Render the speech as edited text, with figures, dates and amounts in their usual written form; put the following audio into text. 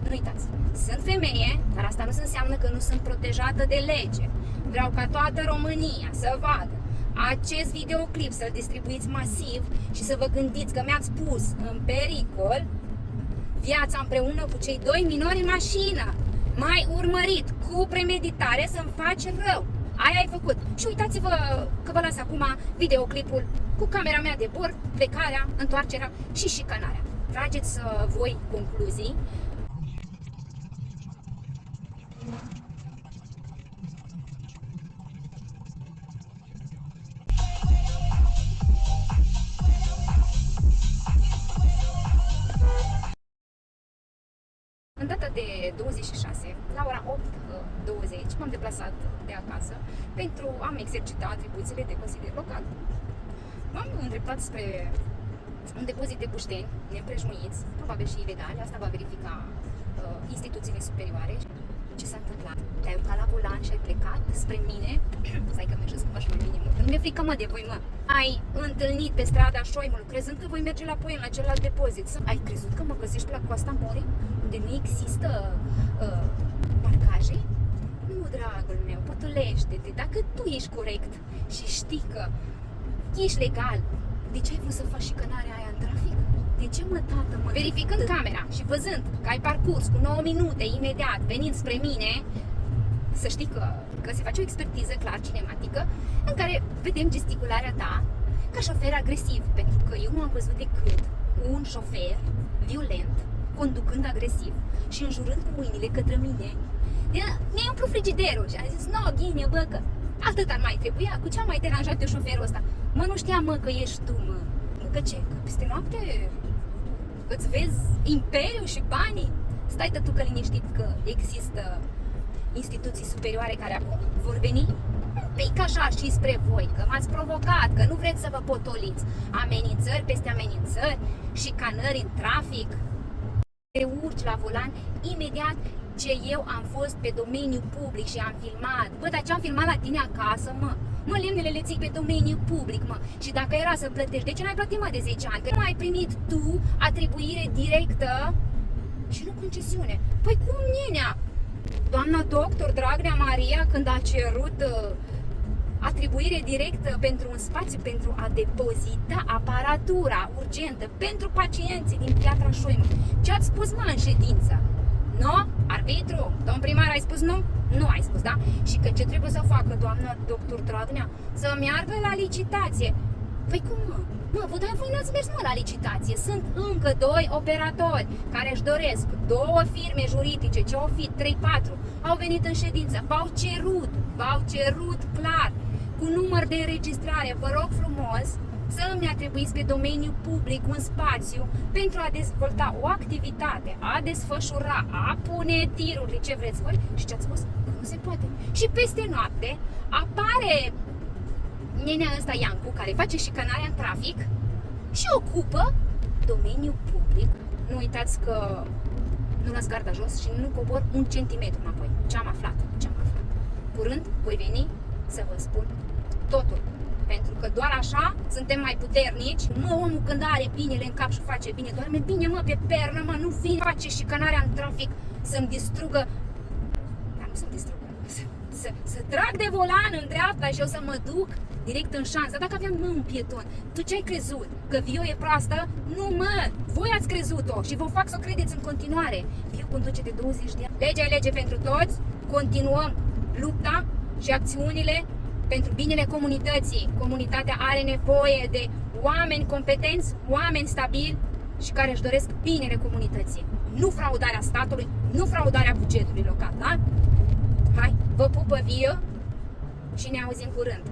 Nu uitați, sunt femeie, dar asta nu înseamnă că nu sunt protejată de lege. Vreau ca toată România să vadă acest videoclip, să-l distribuiți masiv și să vă gândiți că mi-ați pus în pericol viața împreună cu cei 2 minori în mașină. M-ai urmărit cu premeditare să-mi faci rău. Aia ai făcut. Și uitați-vă că vă las acum videoclipul cu camera mea de bord, plecarea, întoarcerea și șicanarea. Trageți voi concluzii. În data de 26, la ora 8:20, m-am deplasat de acasă pentru a-mi exercita atribuțiile de consilier local. M-am îndreptat spre un depozit de bușteni neîmprejmuiți, probabil și ilegali. Asta va verifica instituțiile superioare. Ce s-a întâmplat? Te-ai urcat la volan și ai plecat spre mine? Stai că mergeți cu mașina mai bine, mă. Nu mi-e frică, mă, de voi, mă. Ai întâlnit pe strada Șoimului, crezând că voi merge la Poieni, la celălalt depozit. Ai crezut că mă găsești la Coasta Morii, unde nu există marcaje? Nu, dragul meu, pătulește-te. Dacă tu ești corect și știi că ești legal, de ce ai vrut să faci șicanarea aia în trafic? De ce, mă, tată, mă? Verificând camera și văzând că ai parcurs cu 9 minute imediat venind spre mine, să știi că se face o expertiză clar cinematică în care vedem gesticularea ta ca șofer agresiv, pentru că eu nu am văzut decât un șofer violent conducând agresiv și înjurând cu mâinile către mine. Mi-a umplut frigiderul și am zis, no, ghine, bă, că atât ar mai trebuia. Cu ce am mai deranjat eu șoferul ăsta? Mă, nu știam, mă, că ești tu, mă. Că ce? Că peste noapte îți vezi imperiul și banii? Stai tu că liniștit că există instituții superioare care acum vor veni un pic așa și spre voi, că m-ați provocat, că nu vreți să vă potoliți. Amenințări peste amenințări, șicanări în trafic. Te urci la volan imediat ce eu am fost pe domeniu public și am filmat. Bă, dar ce am filmat la tine acasă, mă? Mă, lemnele le ții pe domeniu public, mă. Și dacă era să plătești, de ce n-ai plătit, mă, de 10 ani? Că nu ai primit tu atribuire directă și nu concesiune. Păi cum, nenea? Doamna doctor Dragnea Maria, când a cerut atribuire directă pentru un spațiu pentru a depozita aparatura urgentă pentru pacienții din Piatra Șoimului, ce ați spus, mă, în ședință? Nu? Arbitru? Domn primar, ai spus nu? Nu ai spus, da? Și că ce trebuie să facă doamna doctor Dragnea? Să meargă la licitație. Păi cum, mă? Mă, voi n-ați mers, mă, la licitație. Sunt încă 2 operatori care își doresc 2 firme juridice, ce o fi, 3-4, au venit în ședință, v-au cerut clar, cu număr de înregistrare. Vă rog frumos să îmi atribuiți pe domeniu public un spațiu pentru a dezvolta o activitate, a desfășura, a pune tiruri, ce vreți voi. Și ce ați spus? Nu se poate. Și peste noapte apare nenea ăsta Iancu, care face șicanarea în trafic și ocupă domeniul public. Nu uitați că nu las garda jos și nu cobor 1 centimetru înapoi. Ce-am aflat. Curând voi veni să vă spun totul. Pentru că doar așa suntem mai puternici. Mă, omul când are binele în cap și face bine, doarme bine, mă, pe pernă, mă, nu vine face șicanarea în trafic să-mi distrugă. Dar nu să-mi distrugă. Să trag de volan în dreapta și eu să mă duc direct în șans. Dar dacă aveam, mă, un pieton, tu ce ai crezut? Că Vio e proastă? Nu, mă, voi ați crezut-o și vă fac să o credeți în continuare. Vio conduce de 20 de ani. Legea e lege pentru toți. Continuăm lupta și acțiunile pentru binele comunității. Comunitatea are nevoie de oameni competenți, oameni stabili și care își doresc binele comunității. Nu fraudarea statului, nu fraudarea bugetului local, da? Hai, vă pupă Vio și ne auzim curând.